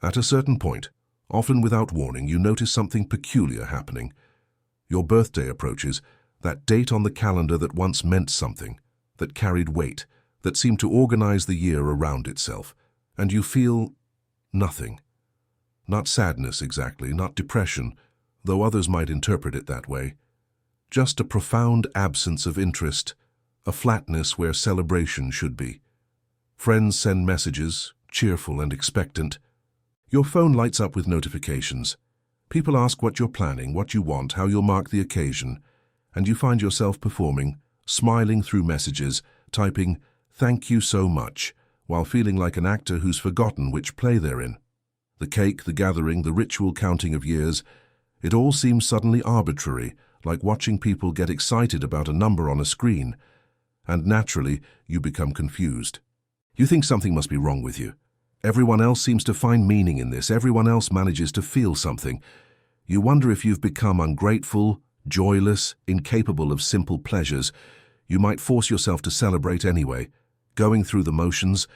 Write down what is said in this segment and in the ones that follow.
At a certain point, often without warning, you notice something peculiar happening. Your birthday approaches, that date on the calendar that once meant something, that carried weight, that seemed to organize the year around itself, and you feel nothing. Not sadness exactly, not depression, though others might interpret it that way. Just a profound absence of interest, a flatness where celebration should be. Friends send messages, cheerful and expectant. Your phone lights up with notifications. People ask what you're planning, what you want, how you'll mark the occasion, and you find yourself performing, smiling through messages, typing, "Thank you so much," while feeling like an actor who's forgotten which play they're in. The cake, the gathering, the ritual counting of years, it all seems suddenly arbitrary, like watching people get excited about a number on a screen. And naturally, you become confused. You think something must be wrong with you. Everyone else seems to find meaning in this. Everyone else manages to feel something. You wonder if you've become ungrateful, joyless, incapable of simple pleasures. You might force yourself to celebrate anyway, going through the motions,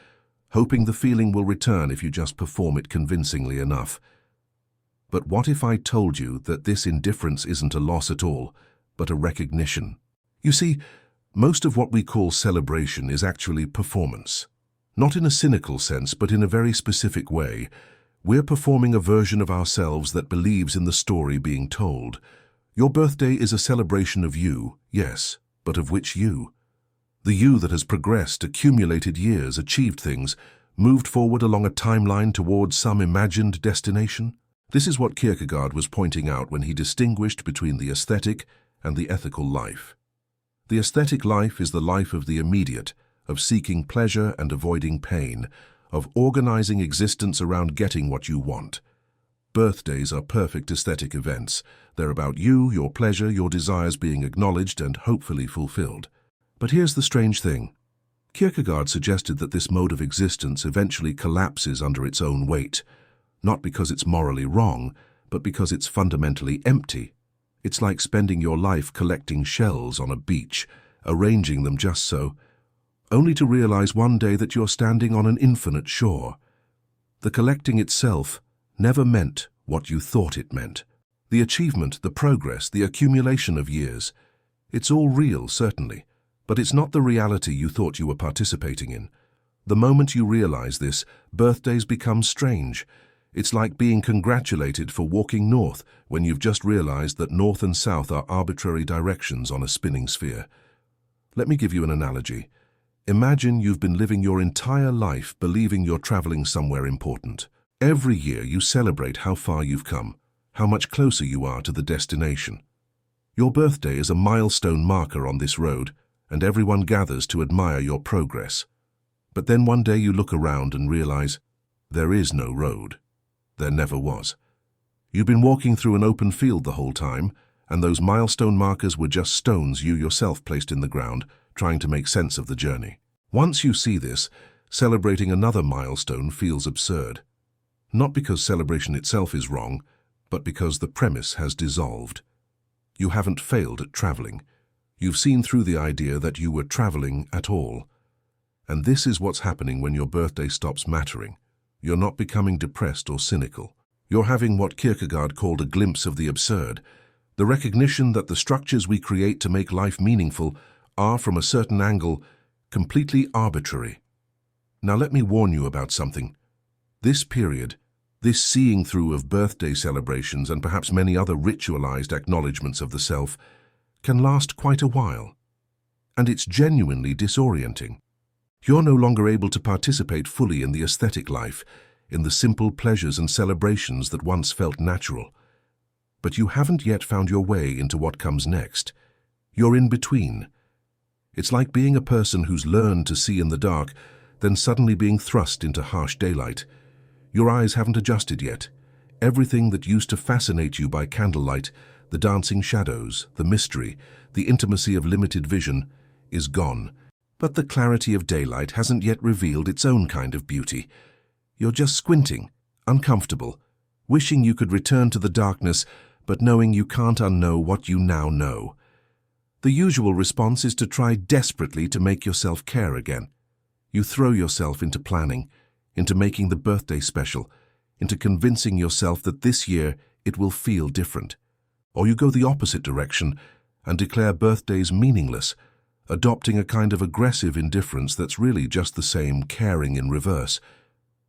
hoping the feeling will return if you just perform it convincingly enough. But what if I told you that this indifference isn't a loss at all, but a recognition? You see, most of what we call celebration is actually performance. Not in a cynical sense, but in a very specific way. We're performing a version of ourselves that believes in the story being told. Your birthday is a celebration of you, yes, but of which you? The you that has progressed, accumulated years, achieved things, moved forward along a timeline towards some imagined destination? This is what Kierkegaard was pointing out when he distinguished between the aesthetic and the ethical life. The aesthetic life is the life of the immediate, of seeking pleasure and avoiding pain, of organizing existence around getting what you want. Birthdays are perfect aesthetic events. They're about you, your pleasure, your desires being acknowledged and hopefully fulfilled. But here's the strange thing. Kierkegaard suggested that this mode of existence eventually collapses under its own weight, not because it's morally wrong, but because it's fundamentally empty. It's like spending your life collecting shells on a beach, arranging them just so, only to realize one day that you're standing on an infinite shore. The collecting itself never meant what you thought it meant. The achievement, the progress, the accumulation of years, it's all real, certainly, but it's not the reality you thought you were participating in. The moment you realize this, birthdays become strange. It's like being congratulated for walking north when you've just realized that north and south are arbitrary directions on a spinning sphere. Let me give you an analogy. Imagine you've been living your entire life believing you're traveling somewhere important. Every year you celebrate how far you've come, how much closer you are to the destination. Your birthday is a milestone marker on this road, and everyone gathers to admire your progress. But then one day you look around and realize there is no road. There never was. You've been walking through an open field the whole time, and those milestone markers were just stones you yourself placed in the ground, trying to make sense of the journey. Once you see this, celebrating another milestone feels absurd. Not because celebration itself is wrong, but because the premise has dissolved. You haven't failed at traveling. You've seen through the idea that you were traveling at all. And this is what's happening when your birthday stops mattering. You're not becoming depressed or cynical. You're having what Kierkegaard called a glimpse of the absurd, the recognition that the structures we create to make life meaningful are, from a certain angle, completely arbitrary. Now let me warn you about something. This period, this seeing through of birthday celebrations and perhaps many other ritualized acknowledgements of the self, can last quite a while. And it's genuinely disorienting. You're no longer able to participate fully in the aesthetic life, in the simple pleasures and celebrations that once felt natural. But you haven't yet found your way into what comes next. You're in between. It's like being a person who's learned to see in the dark, then suddenly being thrust into harsh daylight. Your eyes haven't adjusted yet. Everything that used to fascinate you by candlelight, the dancing shadows, the mystery, the intimacy of limited vision, is gone. But the clarity of daylight hasn't yet revealed its own kind of beauty. You're just squinting, uncomfortable, wishing you could return to the darkness, but knowing you can't unknow what you now know. The usual response is to try desperately to make yourself care again. You throw yourself into planning, into making the birthday special, into convincing yourself that this year it will feel different. Or you go the opposite direction and declare birthdays meaningless, adopting a kind of aggressive indifference that's really just the same caring in reverse.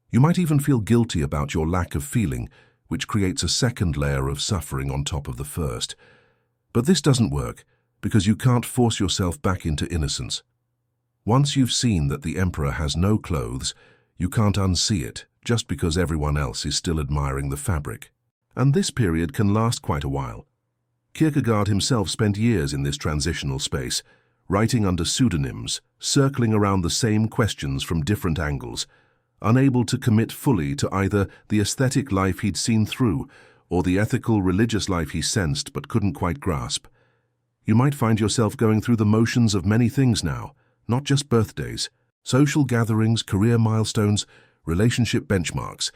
You might even feel guilty about your lack of feeling, which creates a second layer of suffering on top of the first. But this doesn't work, because you can't force yourself back into innocence. Once you've seen that the emperor has no clothes, you can't unsee it, just because everyone else is still admiring the fabric. And this period can last quite a while. Kierkegaard himself spent years in this transitional space, writing under pseudonyms, circling around the same questions from different angles, unable to commit fully to either the aesthetic life he'd seen through or the ethical, religious life he sensed but couldn't quite grasp. You might find yourself going through the motions of many things now, not just birthdays, social gatherings, career milestones, relationship benchmarks,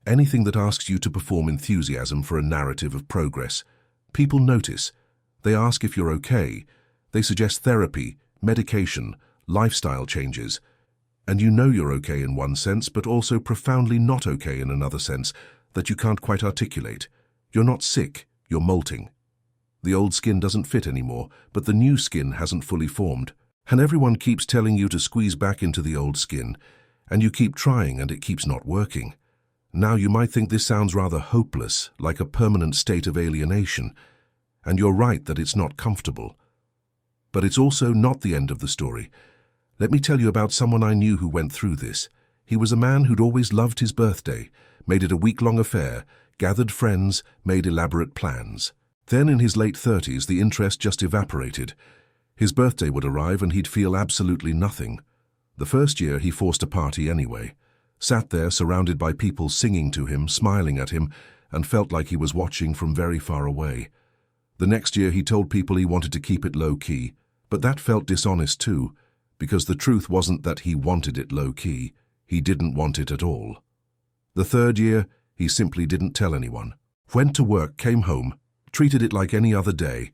anything that asks you to perform enthusiasm for a narrative of progress. People notice. They ask if you're okay. They suggest therapy, medication, lifestyle changes. And you know you're okay in one sense, but also profoundly not okay in another sense that you can't quite articulate. You're not sick, you're molting. The old skin doesn't fit anymore, but the new skin hasn't fully formed. And everyone keeps telling you to squeeze back into the old skin, and you keep trying and it keeps not working. Now you might think this sounds rather hopeless, like a permanent state of alienation, and you're right that it's not comfortable. But it's also not the end of the story. Let me tell you about someone I knew who went through this. He was a man who'd always loved his birthday, made it a week-long affair, gathered friends, made elaborate plans. Then in his late 30s, the interest just evaporated. His birthday would arrive and he'd feel absolutely nothing. The first year he forced a party anyway, sat there surrounded by people singing to him, smiling at him, and felt like he was watching from very far away. The next year he told people he wanted to keep it low-key, but that felt dishonest too, because the truth wasn't that he wanted it low-key, he didn't want it at all. The third year, he simply didn't tell anyone. Went to work, came home, treated it like any other day,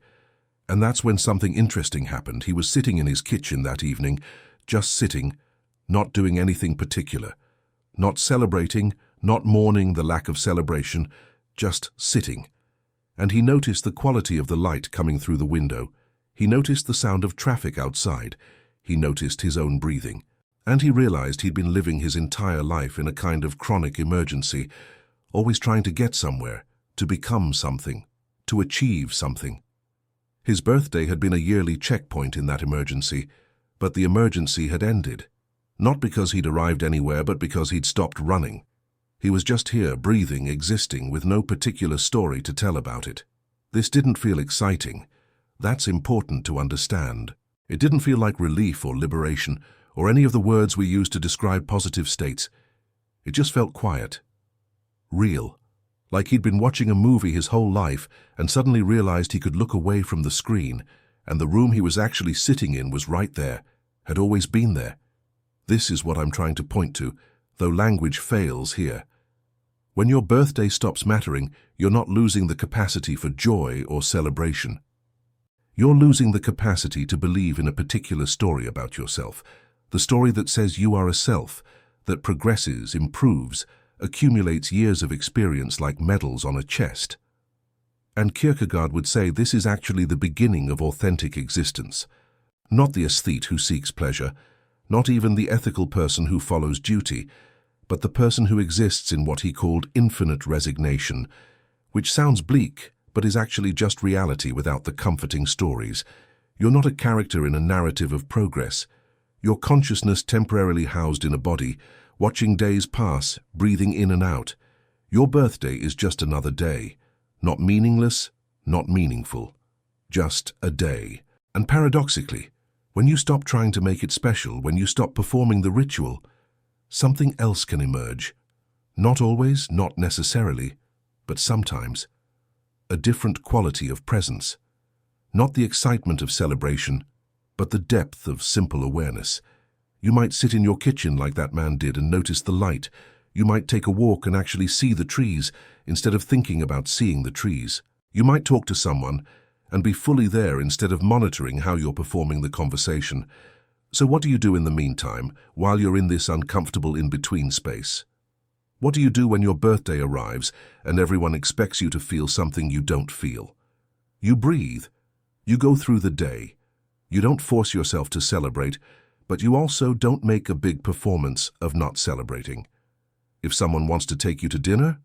and that's when something interesting happened. He was sitting in his kitchen that evening, just sitting, not doing anything particular, not celebrating, not mourning the lack of celebration, just sitting. And he noticed the quality of the light coming through the window. He noticed the sound of traffic outside. He noticed his own breathing. And he realized he'd been living his entire life in a kind of chronic emergency, always trying to get somewhere, to become something, to achieve something. His birthday had been a yearly checkpoint in that emergency, but the emergency had ended. Not because he'd arrived anywhere, but because he'd stopped running. He was just here, breathing, existing, with no particular story to tell about it. This didn't feel exciting. That's important to understand. It didn't feel like relief or liberation, or any of the words we use to describe positive states. It just felt quiet. Real. Like he'd been watching a movie his whole life and suddenly realized he could look away from the screen, and the room he was actually sitting in was right there, had always been there. This is what I'm trying to point to, though language fails here. When your birthday stops mattering, you're not losing the capacity for joy or celebration. You're losing the capacity to believe in a particular story about yourself, the story that says you are a self, that progresses, improves, accumulates years of experience like medals on a chest. And Kierkegaard would say this is actually the beginning of authentic existence. Not the aesthete who seeks pleasure, not even the ethical person who follows duty, but the person who exists in what he called infinite resignation, which sounds bleak, but is actually just reality without the comforting stories. You're not a character in a narrative of progress. Your consciousness temporarily housed in a body, watching days pass, breathing in and out. Your birthday is just another day. Not meaningless, not meaningful. Just a day. And paradoxically, when you stop trying to make it special, when you stop performing the ritual, something else can emerge. Not always, not necessarily, but sometimes. A different quality of presence. Not the excitement of celebration, but the depth of simple awareness. You might sit in your kitchen like that man did and notice the light. You might take a walk and actually see the trees instead of thinking about seeing the trees. You might talk to someone and be fully there instead of monitoring how you're performing the conversation. So what do you do in the meantime, while you're in this uncomfortable in-between space? What do you do when your birthday arrives and everyone expects you to feel something you don't feel? You breathe. You go through the day. You don't force yourself to celebrate, but you also don't make a big performance of not celebrating. If someone wants to take you to dinner,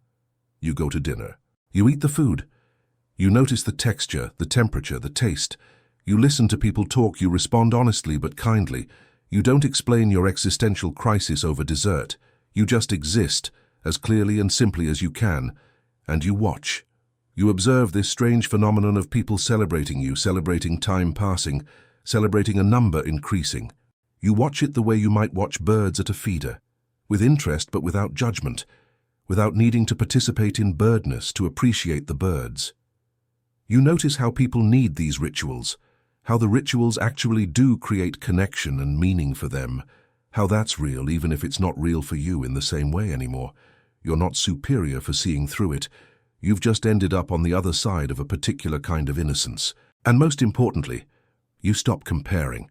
you go to dinner. You eat the food. You notice the texture, the temperature, the taste. You listen to people talk. You respond honestly but kindly. You don't explain your existential crisis over dessert. You just exist, as clearly and simply as you can, and you watch. You observe this strange phenomenon of people celebrating you, celebrating time passing, celebrating a number increasing. You watch it the way you might watch birds at a feeder, with interest but without judgment, without needing to participate in birdness to appreciate the birds. You notice how people need these rituals, how the rituals actually do create connection and meaning for them, how that's real even if it's not real for you in the same way anymore. You're not superior for seeing through it. You've just ended up on the other side of a particular kind of innocence. And most importantly, you stop comparing.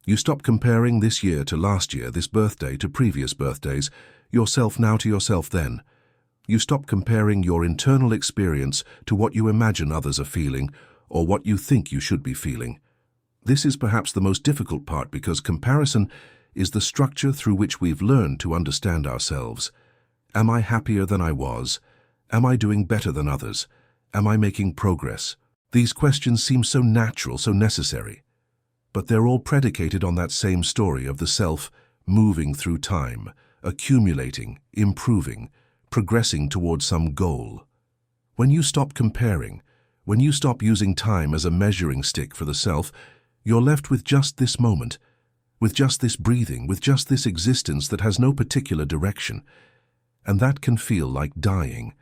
You stop comparing this year to last year, this birthday to previous birthdays, yourself now to yourself then. You stop comparing your internal experience to what you imagine others are feeling or what you think you should be feeling. This is perhaps the most difficult part because comparison is the structure through which we've learned to understand ourselves. Am I happier than I was? Am I doing better than others? Am I making progress? These questions seem so natural, so necessary. But they're all predicated on that same story of the self moving through time, accumulating, improving, progressing towards some goal. When you stop comparing, when you stop using time as a measuring stick for the self, you're left with just this moment, with just this breathing, with just this existence that has no particular direction. And that can feel like dying.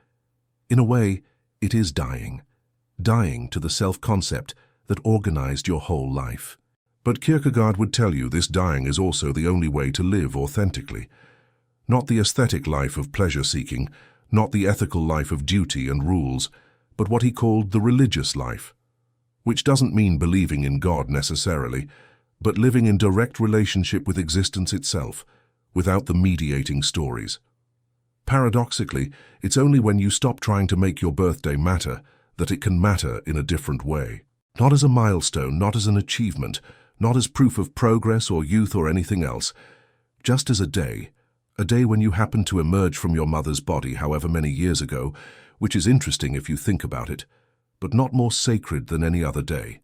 In a way, it is dying. Dying to the self-concept that organized your whole life. But Kierkegaard would tell you this dying is also the only way to live authentically. Not the aesthetic life of pleasure-seeking, not the ethical life of duty and rules, but what he called the religious life, which doesn't mean believing in God necessarily, but living in direct relationship with existence itself, without the mediating stories. Paradoxically, it's only when you stop trying to make your birthday matter that it can matter in a different way. Not as a milestone, not as an achievement, not as proof of progress or youth or anything else, just as a day when you happen to emerge from your mother's body however many years ago, which is interesting if you think about it, but not more sacred than any other day.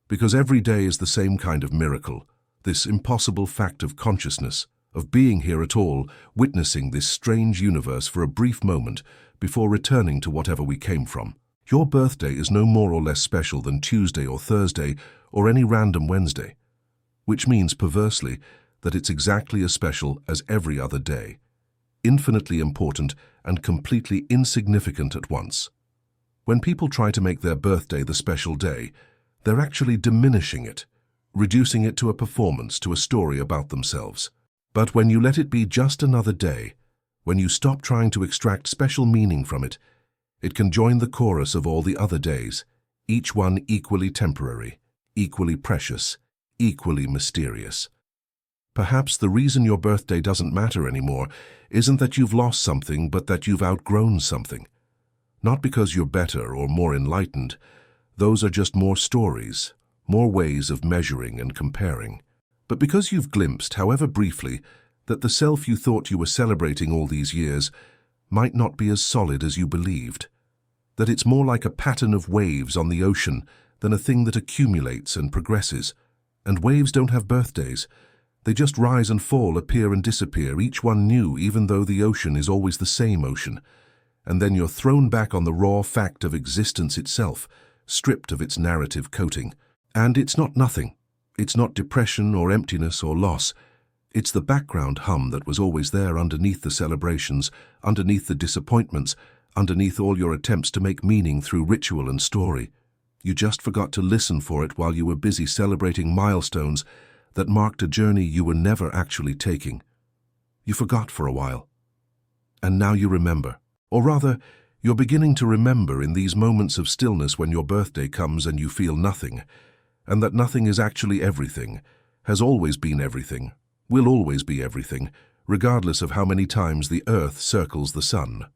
Because every day is the same kind of miracle, this impossible fact of consciousness, of being here at all, witnessing this strange universe for a brief moment before returning to whatever we came from. Your birthday is no more or less special than Tuesday or Thursday or any random Wednesday, which means, perversely, that it's exactly as special as every other day, infinitely important and completely insignificant at once. When people try to make their birthday the special day, they're actually diminishing it, reducing it to a performance, to a story about themselves. But when you let it be just another day, when you stop trying to extract special meaning from it, it can join the chorus of all the other days, each one equally temporary, equally precious, equally mysterious. Perhaps the reason your birthday doesn't matter anymore isn't that you've lost something, but that you've outgrown something. Not because you're better or more enlightened. Those are just more stories, more ways of measuring and comparing. But because you've glimpsed, however briefly, that the self you thought you were celebrating all these years might not be as solid as you believed, that it's more like a pattern of waves on the ocean than a thing that accumulates and progresses. And waves don't have birthdays. They just rise and fall, appear and disappear, each one new, even though the ocean is always the same ocean. And then you're thrown back on the raw fact of existence itself, stripped of its narrative coating. And it's not nothing. It's not depression or emptiness or loss. It's the background hum that was always there underneath the celebrations, underneath the disappointments, underneath all your attempts to make meaning through ritual and story. You just forgot to listen for it while you were busy celebrating milestones that marked a journey you were never actually taking. You forgot for a while. And now you remember. Or rather, you're beginning to remember in these moments of stillness when your birthday comes and you feel nothing, and that nothing is actually everything, has always been everything, will always be everything, regardless of how many times the Earth circles the Sun.